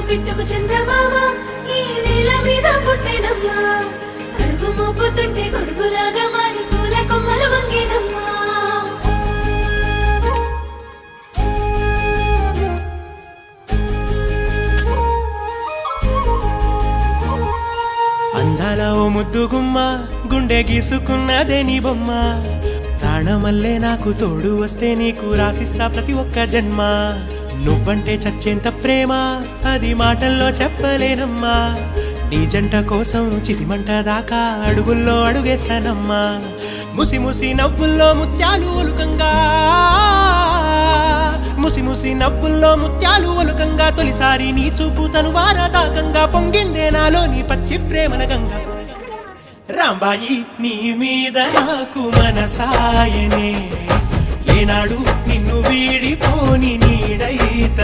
పిట్టుకు చందమామ ఈ నేల మీద పుట్టేనమ్మా అడుగు మోపుతుంటే గొడుగులాగా మారి పూల కొమ్మలు వంగేనమ్మా అందాల ఓ ముద్దు గుమ్మ గుండె గీసుకున్నదే నీ బొమ్మ ప్రాణమల్లే నాకు తోడు వస్తే నీకు రాసిస్తా ప్రతి ఒక్క జన్మ నువ్వంటే చచ్చేంత ప్రేమ అది మాటల్లో చెప్పలేనమ్మా నీ జంట కోసం చితిమంట దాకా అడుగుల్లో అడుగేస్తానమ్మా ముసి ముసి నవ్వుల్లో ముత్యాలు ఒలుకంగా ముసి ముసి నవ్వుల్లో ముత్యాలు ఒలుకంగా తొలిసారి నీ చూపు తను వారదాకంగా పొంగిందే నాలో నీ పచ్చి ప్రేమల గంగా రాంబాయి నీ మీద నాకు మనసాయనే ఏనాడు నిన్ను వీడిపోని నీడైత